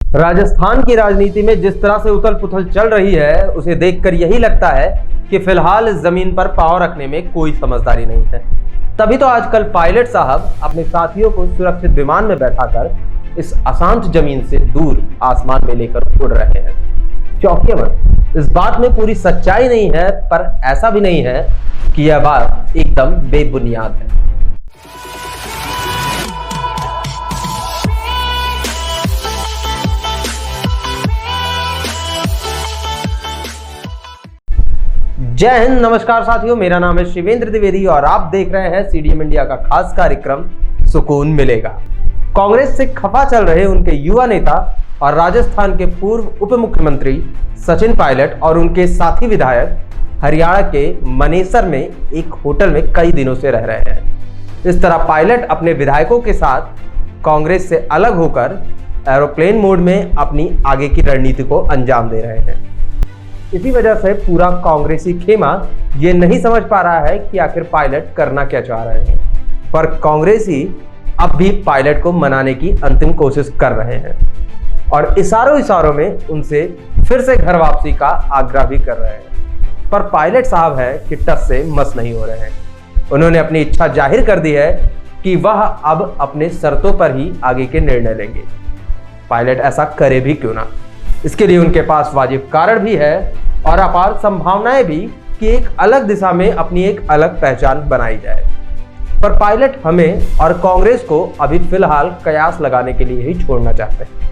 राजस्थान की राजनीति में जिस तरह से उथल पुथल चल रही है, उसे देखकर यही लगता है कि फिलहाल जमीन पर पांव रखने में कोई समझदारी नहीं है। तभी तो आजकल पायलट साहब अपने साथियों को सुरक्षित विमान में बैठाकर इस अशांत जमीन से दूर आसमान में लेकर उड़ रहे हैं। चौंकिए मत, इस बात में पूरी सच्चाई नहीं है, पर ऐसा भी नहीं है कि यह बात एकदम बेबुनियाद है। जय हिंद, नमस्कार साथियों, मेरा नाम है शिवेंद्र द्विवेदी और आप देख रहे हैं सीडीएम इंडिया का खास कार्यक्रम सुकून मिलेगा। कांग्रेस से खफा चल रहे उनके युवा नेता और राजस्थान के पूर्व उप मुख्यमंत्री सचिन पायलट और उनके साथी विधायक हरियाणा के मनेसर में एक होटल में कई दिनों से रह रहे हैं। इस तरह पायलट अपने विधायकों के साथ कांग्रेस से अलग होकर एरोप्लेन मोड में अपनी आगे की रणनीति को अंजाम दे रहे हैं। इसी वजह से पूरा कांग्रेसी खेमा ये नहीं समझ पा रहा है कि आखिर पायलट करना क्या चाह रहे हैं, पर कांग्रेसी अब भी पायलट को मनाने की अंतिम कोशिश कर रहे हैं और इशारों में उनसे फिर से घर वापसी का आग्रह भी कर रहे हैं। पर पायलट साहब है कि टस से मस नहीं हो रहे हैं। उन्होंने अपनी इच्छा जाहिर कर दी है कि वह अब अपने शर्तों पर ही आगे के निर्णय लेंगे। पायलट ऐसा करे भी क्यों ना, इसके लिए उनके पास वाजिब कारण भी है और अपार संभावनाएं भी कि एक अलग दिशा में अपनी एक अलग पहचान बनाई जाए। पर पायलट हमें और कांग्रेस को अभी फिलहाल कयास लगाने के लिए ही छोड़ना चाहते हैं।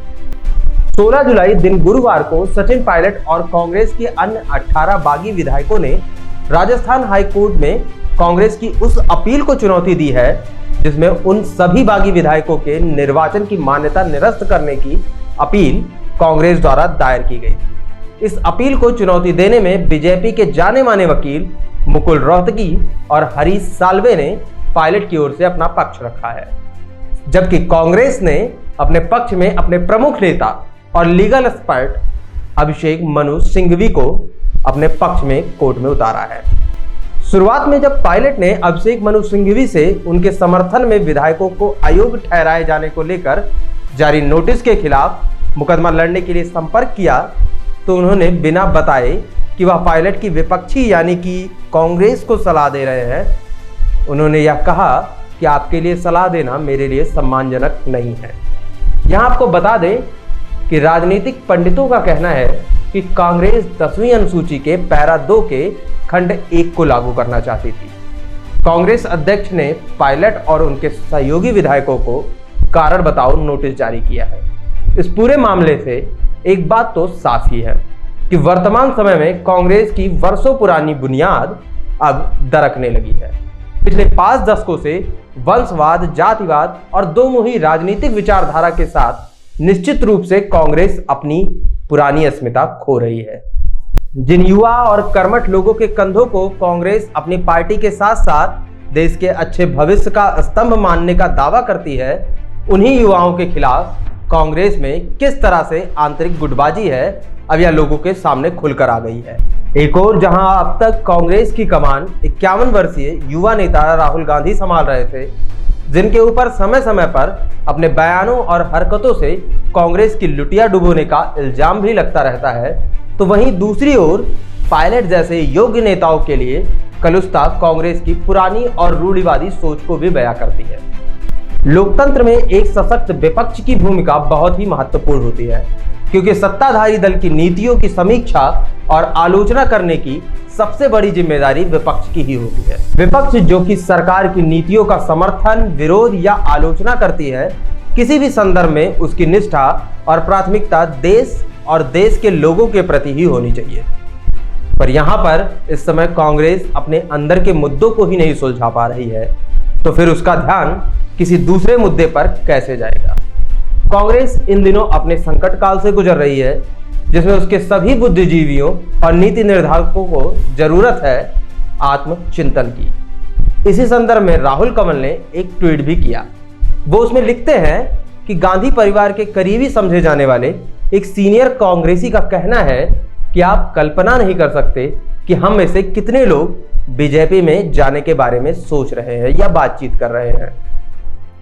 16 जुलाई दिन गुरुवार को सचिन पायलट और कांग्रेस के अन्य 18 बागी विधायकों ने राजस्थान हाईकोर्ट में कांग्रेस की उस अपील को चुनौती दी है जिसमें उन सभी बागी विधायकों के निर्वाचन की मान्यता निरस्त करने की अपील कांग्रेस द्वारा दायर की गई थी। इस अपील को चुनौती देने में बीजेपी के जाने माने वकील मुकुल रोहतगी और हरीश साल्वे ने पायलट की ओर से अपना पक्ष रखा है, जबकि कांग्रेस ने अपने पक्ष में अपने प्रमुख नेता और लीगल एक्सपर्ट अभिषेक मनु सिंघवी को अपने पक्ष में कोर्ट में उतारा है। शुरुआत में जब पायलट ने अभिषेक मनु सिंघवी से उनके समर्थन में विधायकों को अयोग्य ठहराए जाने को लेकर जारी नोटिस के खिलाफ मुकदमा लड़ने के लिए संपर्क किया, तो उन्होंने बिना बताए कि वह पायलट की विपक्षी यानी कि कांग्रेस को सलाह दे रहे हैं, उन्होंने यह कहा कि आपके लिए सलाह देना मेरे लिए सम्मानजनक नहीं है। यहां आपको बता दें कि राजनीतिक पंडितों का कहना है कि कांग्रेस 10वीं अनुसूची के पैरा 2 के खंड 1 को लागू करना चाहती थी। कांग्रेस अध्यक्ष ने पायलट और उनके सहयोगी विधायकों को कारण बताओ नोटिस जारी किया है। इस पूरे मामले से एक बात तो साफ ही है कि वर्तमान समय में कांग्रेस की वर्षों पुरानी बुनियाद अब दरकने लगी है। पिछले 5 दशकों से वंशवाद, जातिवाद और दोमुही राजनीतिक विचारधारा के साथ निश्चित रूप से कांग्रेस अपनी पुरानी अस्मिता खो रही है। जिन युवा और कर्मठ लोगों के कंधों को कांग्रेस अपनी पार्टी के साथ साथ देश के अच्छे भविष्य का स्तंभ मानने का दावा करती है, उन्हीं युवाओं के खिलाफ कांग्रेस में किस तरह से आंतरिक गुटबाजी है, अब यह लोगों के सामने खुलकर आ गई है। एक और जहां अब तक कांग्रेस की कमान 51 वर्षीय युवा नेता राहुल गांधी संभाल रहे थे, जिनके ऊपर समय समय पर अपने बयानों और हरकतों से कांग्रेस की लुटिया डुबोने का इल्जाम भी लगता रहता है, तो वहीं दूसरी ओर पायलट जैसे योग्य नेताओं के लिए कलुस्ता कांग्रेस की पुरानी और रूढ़िवादी सोच को भी बयां करती है। लोकतंत्र में एक सशक्त विपक्ष की भूमिका बहुत ही महत्वपूर्ण होती है, क्योंकि सत्ताधारी दल की नीतियों की समीक्षा और आलोचना करने की सबसे बड़ी जिम्मेदारी विपक्ष की ही होती है। विपक्ष जो कि सरकार की नीतियों का समर्थन, विरोध या आलोचना करती है, किसी भी संदर्भ में उसकी निष्ठा और प्राथमिकता देश और देश के लोगों के प्रति ही होनी चाहिए। पर यहाँ पर इस समय कांग्रेस अपने अंदर के मुद्दों को ही नहीं सुलझा पा रही है, तो फिर उसका ध्यान किसी दूसरे मुद्दे पर कैसे जाएगा। कांग्रेस इन दिनों अपने संकट काल से गुजर रही है, जिसमें उसके सभी बुद्धिजीवियों और नीति निर्धारकों को जरूरत है आत्मचिंतन की। इसी संदर्भ में राहुल कमल ने एक ट्वीट भी किया। वो उसमें लिखते हैं कि गांधी परिवार के करीबी समझे जाने वाले एक सीनियर कांग्रेसी का कहना है कि आप कल्पना नहीं कर सकते कि हम में से कितने लोग बीजेपी में जाने के बारे में सोच रहे हैं या बातचीत कर रहे हैं।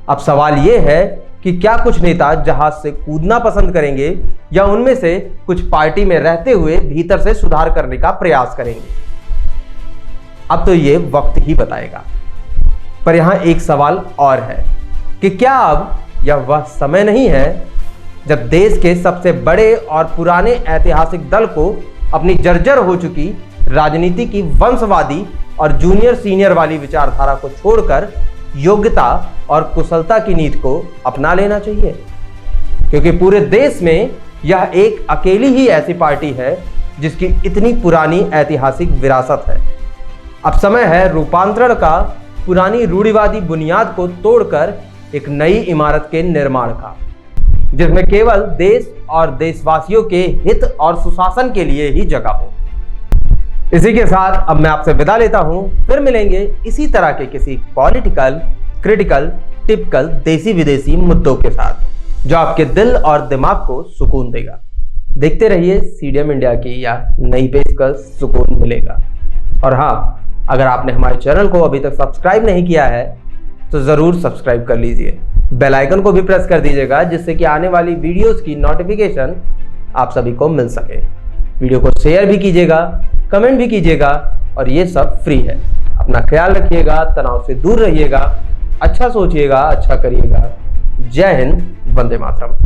अब सवाल यह है कि क्या कुछ नेता जहाज से कूदना पसंद करेंगे या उनमें से कुछ पार्टी में रहते हुए भीतर से सुधार करने का प्रयास करेंगे। अब तो ये वक्त ही बताएगा। पर यहां एक सवाल और है कि क्या अब यह वह समय नहीं है जब देश के सबसे बड़े और पुराने ऐतिहासिक दल को अपनी जर्जर हो चुकी राजनीति की वंशवादी और जूनियर सीनियर वाली विचारधारा को छोड़कर योग्यता और कुशलता की नीति को अपना लेना चाहिए? क्योंकि पूरे देश में यह एक अकेली ही ऐसी पार्टी है जिसकी इतनी पुरानी ऐतिहासिक विरासत है। अब समय है रूपांतरण का, पुरानी रूढ़िवादी बुनियाद को तोड़कर एक नई इमारत के निर्माण का, जिसमें केवल देश और देशवासियों के हित और सुशासन के लिए ही जगह हो। इसी के साथ अब मैं आपसे विदा लेता हूं। फिर मिलेंगे इसी तरह के किसी पॉलिटिकल, क्रिटिकल, टिपिकल देसी विदेशी मुद्दों के साथ जो आपके दिल और दिमाग को सुकून देगा। देखते रहिए सीडीएम इंडिया की यह नई पेशकश सुकून मिलेगा। और हाँ, अगर आपने हमारे चैनल को अभी तक सब्सक्राइब नहीं किया है तो जरूर सब्सक्राइब कर लीजिए। बेल आइकन को भी प्रेस कर दीजिएगा जिससे कि आने वाली वीडियोस की नोटिफिकेशन आप सभी को मिल सके। वीडियो को शेयर भी कीजिएगा, कमेंट भी कीजिएगा और ये सब फ्री है। अपना ख्याल रखिएगा, तनाव से दूर रहिएगा, अच्छा सोचिएगा, अच्छा करिएगा। जय हिंद, वंदे मातरम।